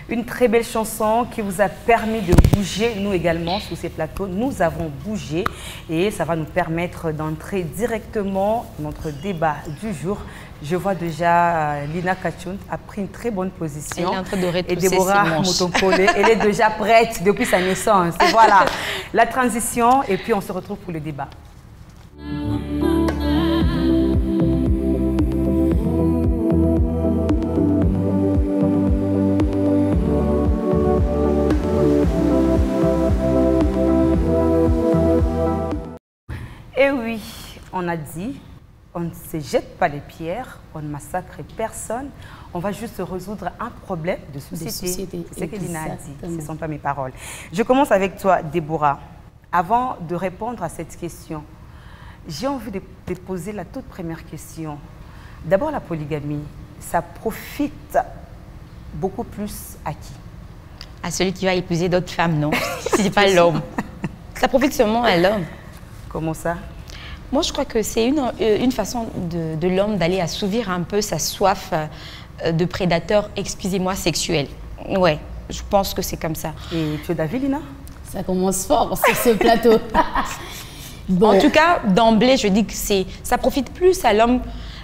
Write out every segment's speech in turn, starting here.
Une très belle chanson qui vous a permis de bouger. Nous également, sur ces plateaux, nous avons bougé et ça va nous permettre d'entrer directement dans notre débat du jour. Je vois déjà Lina Kachun a pris une très bonne position. Elle est en train de retrousser et Déborah Motonkole, elle est déjà prête depuis sa naissance. Voilà, la transition et puis on se retrouve pour le débat. Et oui, on a dit, on ne se jette pas les pierres, on ne massacre personne, on va juste résoudre un problème de société. C'est ce que Lina a dit, ce ne sont pas mes paroles. Je commence avec toi, Déborah. Avant de répondre à cette question, j'ai envie de te poser la toute première question. D'abord, la polygamie, ça profite beaucoup plus à qui? À celui qui va épouser d'autres femmes, non? C'est pas l'homme. Ça profite seulement à l'homme. Comment ça? Moi, je crois que c'est une façon de l'homme d'aller assouvir un peu sa soif de prédateur, excusez-moi, sexuel. Ouais, je pense que c'est comme ça. Et tu es d'avis, Lina? Ça commence fort sur ce plateau. Bon. En tout cas, d'emblée, je dis que ça profite plus à l'homme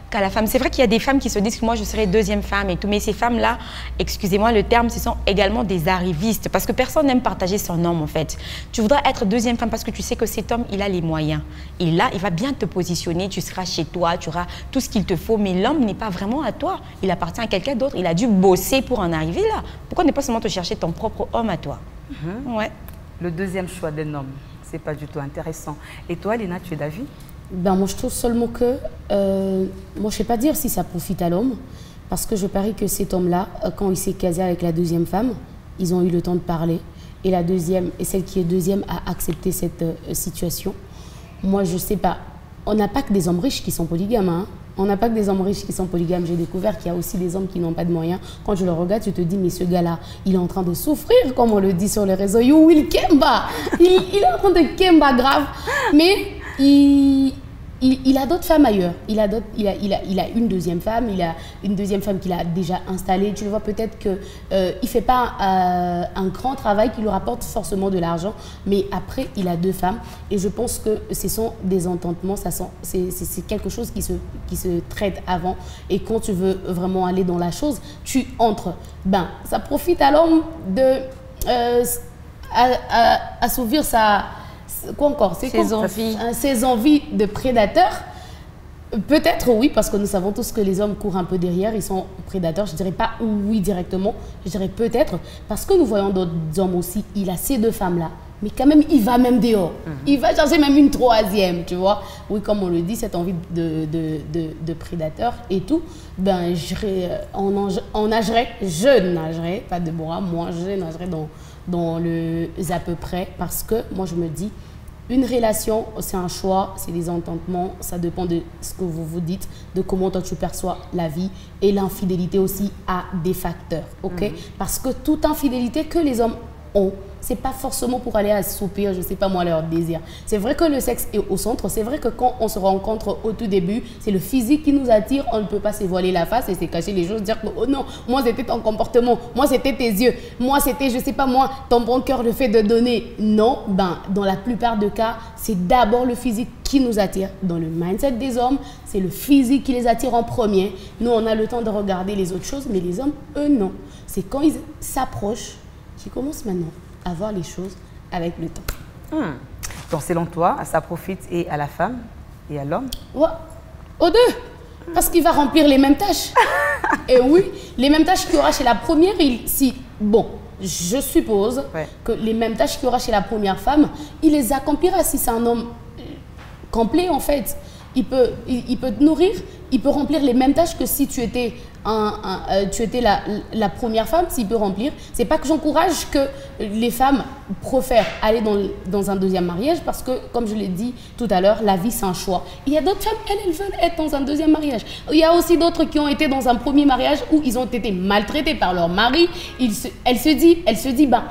qu'à la femme. C'est vrai qu'il y a des femmes qui se disent que moi, je serai deuxième femme et tout. Mais ces femmes-là, excusez-moi le terme, ce sont également des arrivistes. Parce que personne n'aime partager son homme, en fait. Tu voudras être deuxième femme parce que tu sais que cet homme, il a les moyens. Et là, il va bien te positionner. Tu seras chez toi, tu auras tout ce qu'il te faut. Mais l'homme n'est pas vraiment à toi. Il appartient à quelqu'un d'autre. Il a dû bosser pour en arriver là. Pourquoi ne pas seulement te chercher ton propre homme à toi? Ouais. Le deuxième choix d'un homme, c'est pas du tout intéressant. Et toi, Lina, tu es d'avis? Ben, moi, je trouve seulement que, moi, je ne sais pas dire si ça profite à l'homme, parce que je parie que cet homme-là, quand il s'est casé avec la deuxième femme, ils ont eu le temps de parler, et la deuxième, et celle qui est deuxième, a accepté cette situation. Moi, je ne sais pas. On n'a pas que des hommes riches qui sont polygames, hein. On n'a pas que des hommes riches qui sont polygames. J'ai découvert qu'il y a aussi des hommes qui n'ont pas de moyens. Quand je le regarde, tu te dis, mais ce gars-là, il est en train de souffrir, comme on le dit sur les réseaux. You will Kemba. Il est en train de Kemba grave. Mais il a d'autres femmes ailleurs. Il a une deuxième femme. Il a une deuxième femme qu'il a déjà installée. Tu le vois, peut-être qu'il ne fait pas un grand travail qui lui rapporte forcément de l'argent. Mais après, il a deux femmes. Et je pense que ce sont des entendements. C'est quelque chose qui se traite avant. Et quand tu veux vraiment aller dans la chose, tu entres. Ben, ça profite à l'homme de assouvir sa... Quoi encore? Ses envies de prédateurs. Peut-être oui, parce que nous savons tous que les hommes courent un peu derrière, ils sont prédateurs. Je ne dirais pas oui directement, je dirais peut-être, parce que nous voyons d'autres hommes aussi, il a ces deux femmes-là, mais quand même, il va même dehors. Il va chercher même une troisième, tu vois. Oui, comme on le dit, cette envie de prédateur et tout, ben, je nagerais, pas Déborah, moi, je nagerais dans le à peu près, parce que moi, je me dis, une relation, c'est un choix, c'est des entendements, ça dépend de ce que vous vous dites, de comment toi tu perçois la vie, et l'infidélité aussi a des facteurs, ok? Parce que toute infidélité que les hommes ont, c'est pas forcément pour aller assoupir, je sais pas moi, leur désir. C'est vrai que le sexe est au centre, c'est vrai que quand on se rencontre au tout début, c'est le physique qui nous attire, on ne peut pas se voiler la face et se cacher les choses, dire que oh non, moi c'était ton comportement, moi c'était tes yeux, moi c'était, je sais pas moi, ton bon cœur, le fait de donner. Non, ben, dans la plupart des cas, c'est d'abord le physique qui nous attire. Dans le mindset des hommes, c'est le physique qui les attire en premier. Nous, on a le temps de regarder les autres choses, mais les hommes, eux, non. C'est quand ils s'approchent qu'ils commencent maintenant à voir les choses avec le temps. Donc, selon toi, ça profite et à la femme et à l'homme? Ouais, aux deux. Parce qu'il va remplir les mêmes tâches. Et oui, les mêmes tâches qu'il y aura chez la première, bon, je suppose que les mêmes tâches qu'il y aura chez la première femme, il les accomplira si c'est un homme complet en fait. Il peut te nourrir, il peut remplir les mêmes tâches que si tu étais, la première femme, s'il peut remplir. C'est pas que j'encourage que les femmes préfèrent aller dans un deuxième mariage parce que, comme je l'ai dit tout à l'heure, la vie c'est un choix. Il y a d'autres femmes, elles veulent être dans un deuxième mariage. Il y a aussi d'autres qui ont été dans un premier mariage où ils ont été maltraités par leur mari. Elle se dit, ben,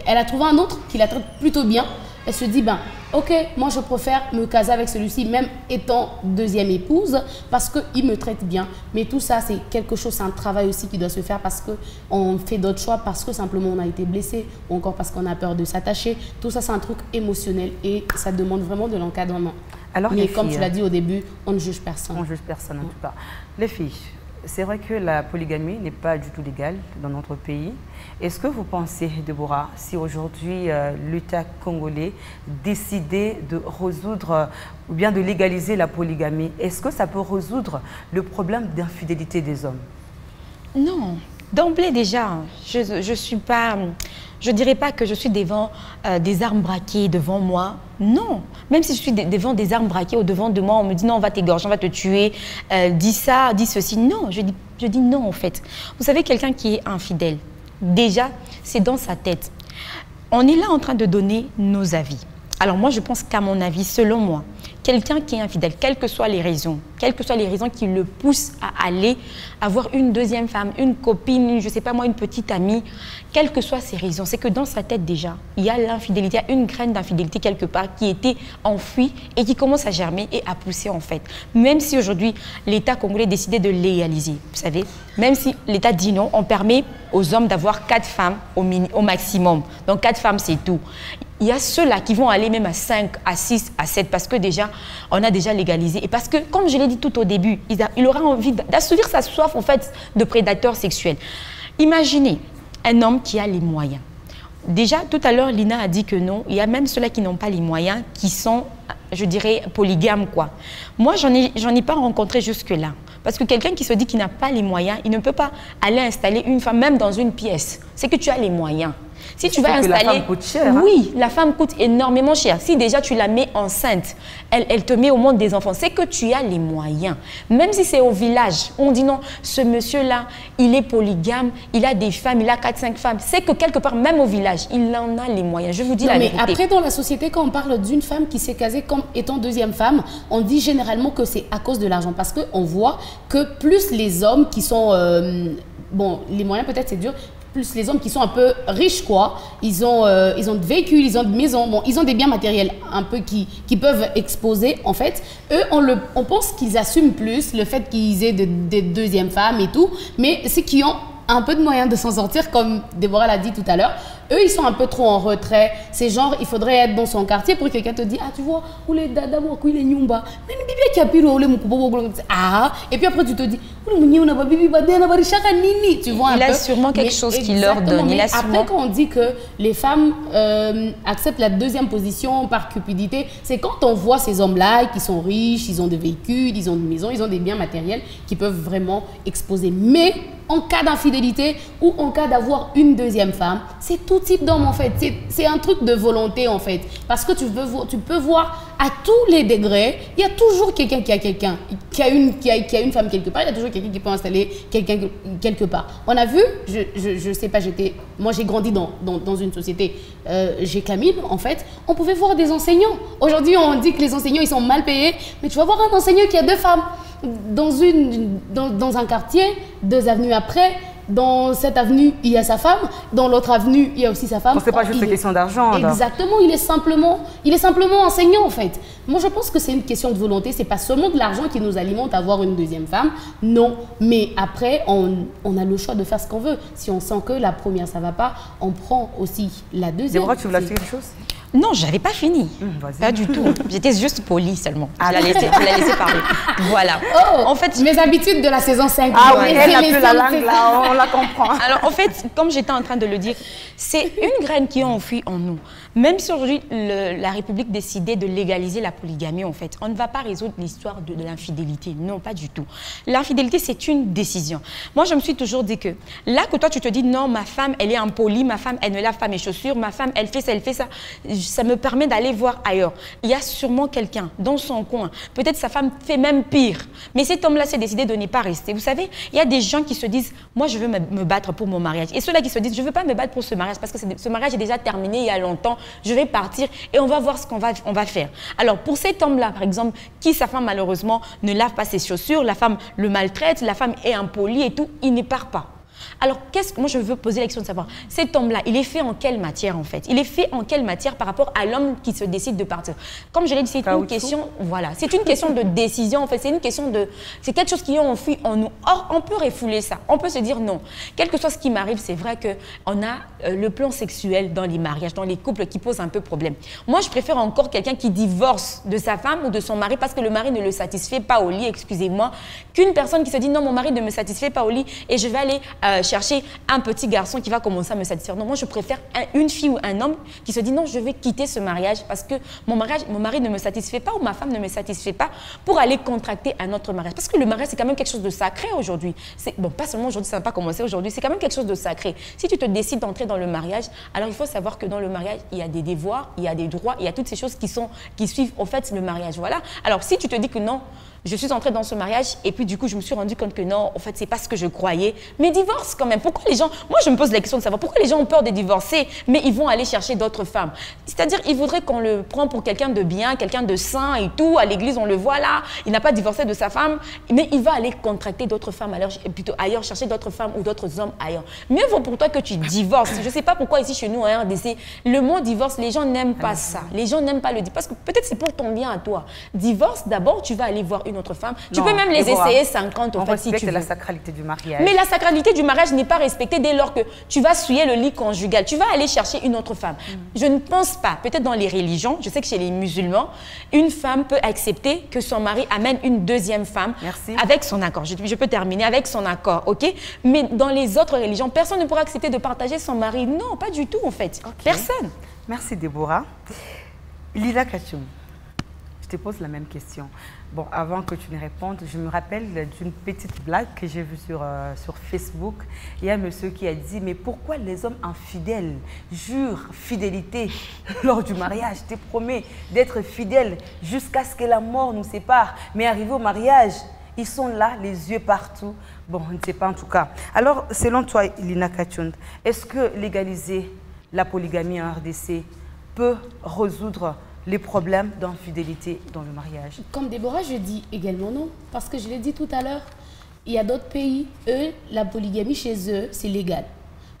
elle a trouvé un autre qui la traite plutôt bien. elle se dit, ben, ok, moi je préfère me caser avec celui-ci, même étant deuxième épouse, parce qu'il me traite bien. Mais tout ça, c'est quelque chose, c'est un travail aussi qui doit se faire parce qu'on fait d'autres choix, parce que simplement on a été blessé, ou encore parce qu'on a peur de s'attacher. Tout ça, c'est un truc émotionnel et ça demande vraiment de l'encadrement. Mais comme tu l'as dit au début, on ne juge personne. On ne juge personne en tout cas. Les filles, c'est vrai que la polygamie n'est pas du tout légale dans notre pays. Est-ce que vous pensez, Deborah, si aujourd'hui l'État congolais décidait de résoudre ou bien de légaliser la polygamie, est-ce que ça peut résoudre le problème d'infidélité des hommes? Non, d'emblée déjà, je suis pas... Je ne dirais pas que je suis devant des armes braquées devant moi. Non. Même si je suis devant des armes braquées au devant de moi, on me dit non, on va t'égorger, on va te tuer, dis ça, dis ceci. Non, je dis non en fait. Vous savez, quelqu'un qui est infidèle, déjà, c'est dans sa tête. On est là en train de donner nos avis. Alors moi, je pense qu'à mon avis, selon moi, quelqu'un qui est infidèle, quelles que soient les raisons qui le poussent à aller avoir une deuxième femme, une copine, je ne sais pas moi, une petite amie, quelles que soient ces raisons, c'est que dans sa tête déjà, il y a l'infidélité, il y a une graine d'infidélité quelque part qui était enfouie et qui commence à germer et à pousser en fait. Même si aujourd'hui, l'État congolais décidait de légaliser, vous savez, même si l'État dit non, on permet aux hommes d'avoir 4 femmes au maximum. Donc 4 femmes, c'est tout. Il y a ceux-là qui vont aller même à 5, à 6, à 7 parce que déjà, on a déjà légalisé. Et parce que, comme je l'ai dit tout au début, il aura envie d'assouvir sa soif en fait de prédateur sexuel. Imaginez un homme qui a les moyens. Déjà, tout à l'heure, Lina a dit que non. Il y a même ceux-là qui n'ont pas les moyens, qui sont, je dirais, polygames, quoi. Moi, j'en ai pas rencontré jusque-là. Parce que quelqu'un qui se dit qu'il n'a pas les moyens, il ne peut pas aller installer une femme, même dans une pièce. C'est que tu as les moyens. Si tu vas installer... La femme coûte cher. Hein? Oui, la femme coûte énormément cher. Si déjà tu la mets enceinte, elle te met au monde des enfants. C'est que tu as les moyens. Même si c'est au village, on dit non, ce monsieur-là, il est polygame, il a des femmes, il a 4-5 femmes. C'est que quelque part, même au village, il en a les moyens. Je vous dis la vérité. Mais après, dans la société, quand on parle d'une femme qui s'est casée comme étant deuxième femme, on dit généralement que c'est à cause de l'argent. Parce qu'on voit que plus les hommes qui sont... bon, les moyens peut-être c'est dur, plus les hommes qui sont un peu riches, quoi. Ils ont des véhicules, ils ont des maisons, bon, ils ont des biens matériels un peu qui peuvent exposer, en fait. Eux, on pense qu'ils assument plus le fait qu'ils aient des deuxièmes femmes et tout, mais ceux qui ont un peu de moyens de s'en sortir, comme Déborah l'a dit tout à l'heure, eux, ils sont un peu trop en retrait. C'est genre, il faudrait être dans son quartier pour que quelqu'un te dise, ah, tu vois, où les dada, où les nyumba, mais bibi qui a pire, ah, et puis après, tu te dis, tu vois un peu. Il a sûrement quelque chose qui leur donne. Après, quand on dit que les femmes acceptent la deuxième position par cupidité, c'est quand on voit ces hommes-là qui sont riches, ils ont des véhicules, ils ont des maisons, ils ont des biens matériels qui peuvent vraiment exposer. Mais en cas d'infidélité ou en cas d'avoir une deuxième femme, c'est tout type d'homme en fait. C'est un truc de volonté en fait. Parce que tu peux voir à tous les degrés, il y a toujours quelqu'un qui a une femme quelque part, il y a toujours quelqu'un qui peut installer quelqu'un quelque part. On a vu, je sais pas, moi j'ai grandi dans une société, j'ai Camille en fait, on pouvait voir des enseignants. Aujourd'hui on dit que les enseignants ils sont mal payés, mais tu vas voir un enseignant qui a 2 femmes. Dans un quartier, 2 avenues après, dans cette avenue, il y a sa femme, dans l'autre avenue, il y a aussi sa femme. C'est pas juste une question d'argent. Exactement, il est simplement enseignant en fait. Moi je pense que c'est une question de volonté, c'est pas seulement de l'argent qui nous alimente à avoir une deuxième femme, non. Mais après, on a le choix de faire ce qu'on veut. Si on sent que la première ça va pas, on prend aussi la deuxième. Déborah, tu voulais dire quelque chose? Non, je n'avais pas fini. Pas du tout. J'étais juste polie seulement. Je la laissais parler. Voilà. Oh, en fait, mes habitudes de la saison 5. Ah oui, elle a plus la langue là, on la comprend. Alors en fait, comme j'étais en train de le dire, c'est une graine qui est enfouie en nous. Même si aujourd'hui la République décidait de légaliser la polygamie, en fait, on ne va pas résoudre l'histoire de l'infidélité. Non, pas du tout. L'infidélité, c'est une décision. Moi, je me suis toujours dit que là que toi, tu te dis non, ma femme, elle est impolie, ma femme, elle ne lave pas mes chaussures, ma femme, elle fait ça, ça me permet d'aller voir ailleurs. Il y a sûrement quelqu'un dans son coin. Peut-être sa femme fait même pire. Mais cet homme-là s'est décidé de ne pas rester. Vous savez, il y a des gens qui se disent, moi, je veux me battre pour mon mariage. Et ceux-là qui se disent, je ne veux pas me battre pour ce mariage parce que ce mariage est déjà terminé il y a longtemps. Je vais partir et on va voir ce qu'on va faire. Alors, pour cet homme-là, par exemple, qui sa femme, malheureusement, ne lave pas ses chaussures, la femme le maltraite, la femme est impolie et tout, il ne part pas. Alors, moi, je veux poser la question de savoir, cet homme-là, il est fait en quelle matière, en fait? Il est fait en quelle matière par rapport à l'homme qui se décide de partir? Comme je l'ai dit, c'est une question, voilà, c'est une question de décision, en fait, c'est quelque chose qui est enfui en nous. Or, on peut refouler ça, on peut se dire non. Quel que soit ce qui m'arrive, c'est vrai qu'on a le plan sexuel dans les mariages, dans les couples qui posent un peu problème. Moi, je préfère encore quelqu'un qui divorce de sa femme ou de son mari parce que le mari ne le satisfait pas au lit, excusez-moi, qu'une personne qui se dit non, mon mari ne me satisfait pas au lit et je vais aller chercher un petit garçon qui va commencer à me satisfaire. Non, moi, je préfère une fille ou un homme qui se dit non, je vais quitter ce mariage parce que mon mari ne me satisfait pas ou ma femme ne me satisfait pas pour aller contracter un autre mariage. Parce que le mariage, c'est quand même quelque chose de sacré aujourd'hui. Bon, pas seulement aujourd'hui, ça n'a pas commencé aujourd'hui, c'est quand même quelque chose de sacré. Si tu te décides d'entrer dans le mariage, alors il faut savoir que dans le mariage, il y a des devoirs, il y a des droits, il y a toutes ces choses qui suivent en fait le mariage. Voilà. Alors, si tu te dis que non, je suis entrée dans ce mariage et puis du coup, je me suis rendu compte que non, en fait, c'est pas ce que je croyais. Mais divorce quand même. Pourquoi les gens... Moi, je me pose la question de savoir pourquoi les gens ont peur de divorcer, mais ils vont aller chercher d'autres femmes. C'est-à-dire, ils voudraient qu'on le prenne pour quelqu'un de bien, quelqu'un de sain et tout. À l'église, on le voit là. Il n'a pas divorcé de sa femme, mais il va aller contracter d'autres femmes plutôt ailleurs, chercher d'autres femmes ou d'autres hommes ailleurs. Mieux vaut pour toi que tu divorces. Je ne sais pas pourquoi ici chez nous, en RDC, le mot divorce, les gens n'aiment pas ça. Les gens n'aiment pas le dire parce que peut-être c'est pour ton bien à toi. Divorce, d'abord, tu vas aller voir une autre femme. Tu peux même les essayer 50 en fait si tu veux. La sacralité du mariage. Mais la sacralité du mariage n'est pas respectée dès lors que tu vas souiller le lit conjugal. Tu vas aller chercher une autre femme. Je ne pense pas, peut-être dans les religions, je sais que chez les musulmans, une femme peut accepter que son mari amène une deuxième femme avec son accord. Je peux terminer avec son accord, ok? Mais dans les autres religions, personne ne pourra accepter de partager son mari. Non, pas du tout en fait. Personne. Merci Déborah. Lila Kachum, je te pose la même question. Bon, avant que tu ne répondes, je me rappelle d'une petite blague que j'ai vue sur Facebook. Il y a un monsieur qui a dit, mais pourquoi les hommes infidèles jurent fidélité lors du mariage? Je te promets d'être fidèle jusqu'à ce que la mort nous sépare. Mais arrivé au mariage, ils sont là, les yeux partout. Bon, on ne sait pas en tout cas. Alors, selon toi, Lina Kachund, est-ce que légaliser la polygamie en RDC peut résoudre les problèmes d'infidélité dans le mariage? Comme Déborah, je dis également non. Parce que je l'ai dit tout à l'heure, il y a d'autres pays, eux, la polygamie chez eux, c'est légal.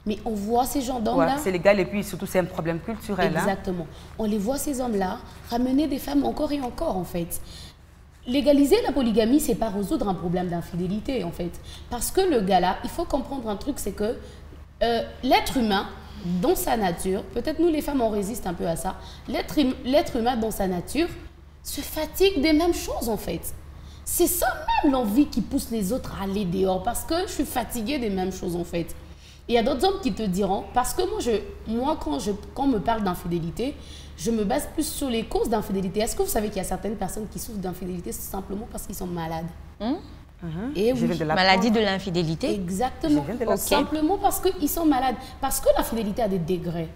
Mais on voit ces gens d'hommes-là... c'est légal et puis surtout c'est un problème culturel. Exactement. On les voit, ces hommes-là, ramener des femmes encore et encore, en fait. Légaliser la polygamie, c'est pas résoudre un problème d'infidélité, en fait. Parce que le gars-là, il faut comprendre un truc, c'est que l'être humain, dans sa nature, peut-être nous les femmes on résiste un peu à ça, l'être humain dans sa nature se fatigue des mêmes choses en fait. C'est ça même l'envie qui pousse les autres à aller dehors parce que je suis fatiguée des mêmes choses en fait. Il y a d'autres hommes qui te diront, parce que moi quand on me parle d'infidélité, je me base plus sur les causes d'infidélité. Est-ce que vous savez qu'il y a certaines personnes qui souffrent d'infidélité simplement parce qu'ils sont malades? Et oui, maladie de l'infidélité. Exactement. Simplement parce qu'ils sont malades. Parce que l'infidélité a des degrés.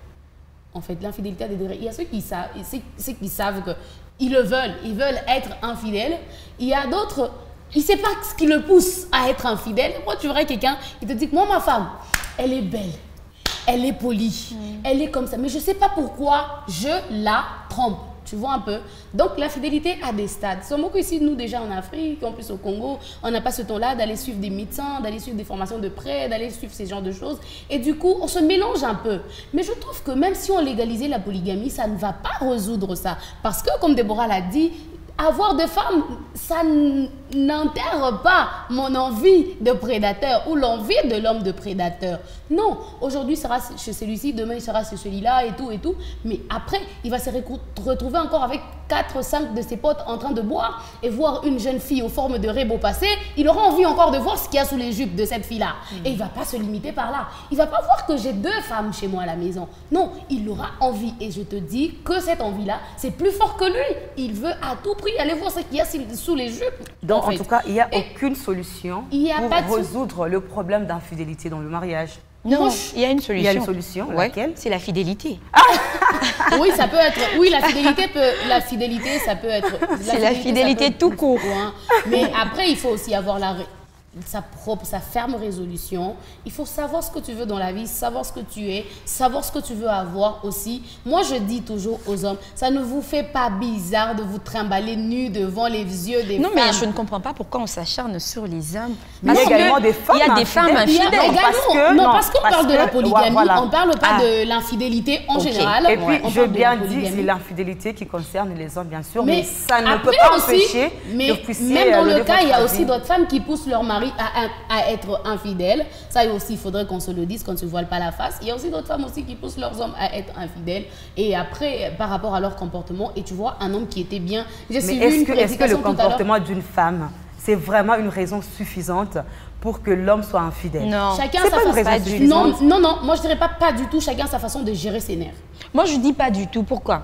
En fait, l'infidélité a des degrés. Il y a ceux qui savent qu'ils le veulent. Ils veulent être infidèles. Il y a d'autres, ils ne savent pas ce qui le pousse à être infidèle. Moi, tu verrais quelqu'un qui te dit que moi, ma femme, elle est belle. Elle est polie. Elle est comme ça. Mais je ne sais pas pourquoi je la trompe. Tu vois un peu. Donc, la fidélité a des stades. Seulement qu'ici, nous, déjà en Afrique, en plus au Congo, on n'a pas ce temps-là d'aller suivre des médecins, d'aller suivre des formations de près, d'aller suivre ces genres de choses. Et du coup, on se mélange un peu. Mais je trouve que même si on légalisait la polygamie, ça ne va pas résoudre ça. Parce que, comme Déborah l'a dit, avoir des femmes, ça n'enterre pas mon envie de prédateur ou l'envie de l'homme de prédateur. Non, aujourd'hui il sera chez celui-ci, demain il sera chez celui-là et tout et tout. Mais après, il va se retrouver encore avec 4 ou 5 de ses potes en train de boire et voir une jeune fille aux formes de Rébo passer. Il aura envie encore de voir ce qu'il y a sous les jupes de cette fille-là. Et il ne va pas se limiter par là. Il ne va pas voir que j'ai 2 femmes chez moi à la maison. Non, il aura envie. Et je te dis que cette envie-là, c'est plus fort que lui. Il veut à tout prix aller voir ce qu'il y a sous les jupes. Donc, en tout cas, il n'y a aucune solution pour résoudre le problème d'infidélité dans le mariage. Non, il y a une solution. Il y a une solution, laquelle? C'est la fidélité. Oui, ça peut être... Oui, la fidélité, ça peut être... C'est la fidélité tout court. Mais après, il faut aussi avoir sa ferme résolution. Il faut savoir ce que tu veux dans la vie, savoir ce que tu es, savoir ce que tu veux avoir aussi. Moi, je dis toujours aux hommes, ça ne vous fait pas bizarre de vous trimballer nu devant les yeux des femmes. Non, mais je ne comprends pas pourquoi on s'acharne sur les hommes. Il y a également des femmes infidèles. Il y a des femmes infidèles. Parce qu'on parle de la polygamie, on ne parle pas de l'infidélité en général. Et puis, je bien dis, c'est l'infidélité qui concerne les hommes, bien sûr, mais ça ne peut pas empêcher que vous puissiez... Même dans le cas, il y a aussi d'autres femmes qui poussent leur mari à être infidèles. Ça aussi, il faudrait qu'on se le dise, qu'on ne se voile pas la face. Il y a aussi d'autres femmes aussi qui poussent leurs hommes à être infidèles. Et après, par rapport à leur comportement, et tu vois, un homme qui était bien... Mais est-ce que le comportement d'une femme, c'est vraiment une raison suffisante pour que l'homme soit infidèle? Non, chacun sa façon. Non, moi je dirais pas du tout. Chacun sa façon de gérer ses nerfs. Moi je dis pas du tout. Pourquoi?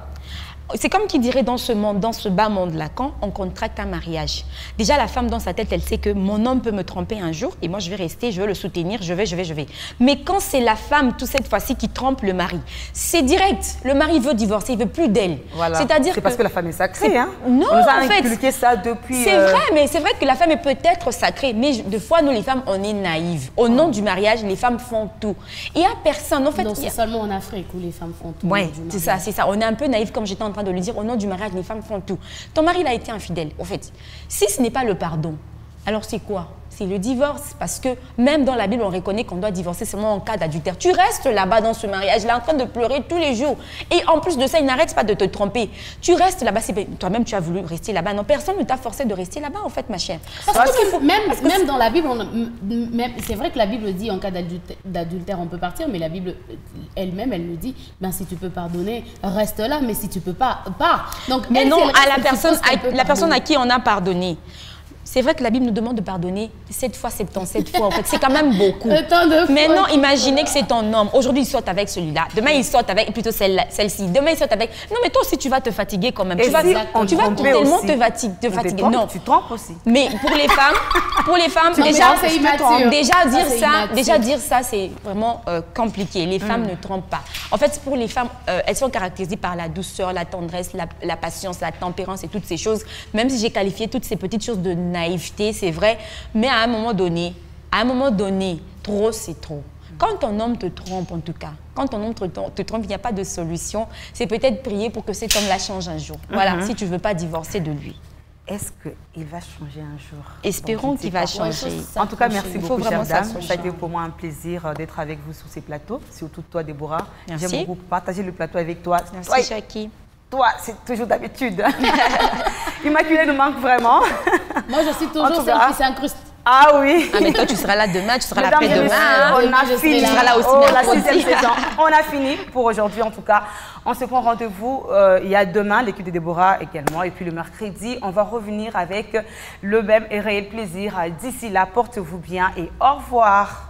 C'est comme qui dirait dans ce monde, dans ce bas monde-là, quand on contracte un mariage, déjà la femme dans sa tête, elle sait que mon homme peut me tromper un jour et moi je vais rester, je veux le soutenir, je vais. Mais quand c'est la femme, toute cette fois-ci, qui trompe le mari, c'est direct. Le mari veut divorcer, il veut plus d'elle. Voilà. C'est parce que la femme est sacrée. Hein? Non, on nous a inculqué ça depuis... C'est vrai, mais c'est vrai que la femme est peut-être sacrée, mais des fois, nous les femmes, on est naïves. Au nom du mariage, les femmes font tout. Il n'y a personne, en fait... Non, c'est seulement en Afrique où les femmes font tout. Oui, c'est ça. On est un peu naïf, comme j'étais en train de le dire, au nom du mariage, les femmes font tout. Ton mari, il a été infidèle, au fait. Si ce n'est pas le pardon, alors c'est quoi? C'est le divorce, parce que même dans la Bible, on reconnaît qu'on doit divorcer seulement en cas d'adultère. Tu restes là-bas dans ce mariage-là en train de pleurer tous les jours. Et en plus de ça, il n'arrête pas de te tromper. Tu restes là-bas, toi-même tu as voulu rester là-bas. Non, personne ne t'a forcé de rester là-bas en fait, ma chère. Même dans la Bible, c'est vrai que la Bible dit en cas d'adultère, on peut partir, mais la Bible elle-même, elle nous dit, ben, si tu peux pardonner, reste là, mais si tu peux pas, pars. Donc, mais non, à la personne à qui on a pardonné. C'est vrai que la Bible nous demande de pardonner 7 fois, 77 fois. En fait, c'est quand même beaucoup. Mais non, imaginez que c'est ton homme. Aujourd'hui, il saute avec celui-là. Demain, il saute avec plutôt celle-ci. Demain, il saute avec... Non, mais toi aussi, tu vas te fatiguer quand même. Et tu vas tellement te fatiguer. Non. Tu trompes aussi. Mais pour les femmes, déjà dire ça, c'est vraiment compliqué. Les femmes ne trompent pas. En fait, pour les femmes, elles sont caractérisées par la douceur, la tendresse, la patience, la tempérance et toutes ces choses. Même si j'ai qualifié toutes ces petites choses de naïveté, c'est vrai, mais à un moment donné, trop, c'est trop. Quand ton homme te trompe, en tout cas, quand ton homme te trompe, il n'y a pas de solution, c'est peut-être prier pour que cet homme-là change un jour. Voilà, si tu ne veux pas divorcer de lui. Est-ce qu'il va changer un jour? Espérons qu'il va changer. En tout cas, merci beaucoup, chère dame. Ça a été pour moi un plaisir d'être avec vous sur ces plateaux, surtout toi, Déborah. J'aime beaucoup partager le plateau avec toi. Merci, Jackie. Toi, c'est toujours d'habitude. Immaculée nous manque vraiment. Moi, je suis toujours celle qui s'incruste. Ah oui. Ah, mais toi, tu seras là demain, tu seras là après-demain. On a fini. Tu seras là aussi la 6e saison. On a fini pour aujourd'hui, en tout cas. On se prend rendez-vous. Il y a demain, l'équipe de Déborah également. Et puis le mercredi, on va revenir avec le même et réel plaisir. D'ici là, portez-vous bien et au revoir.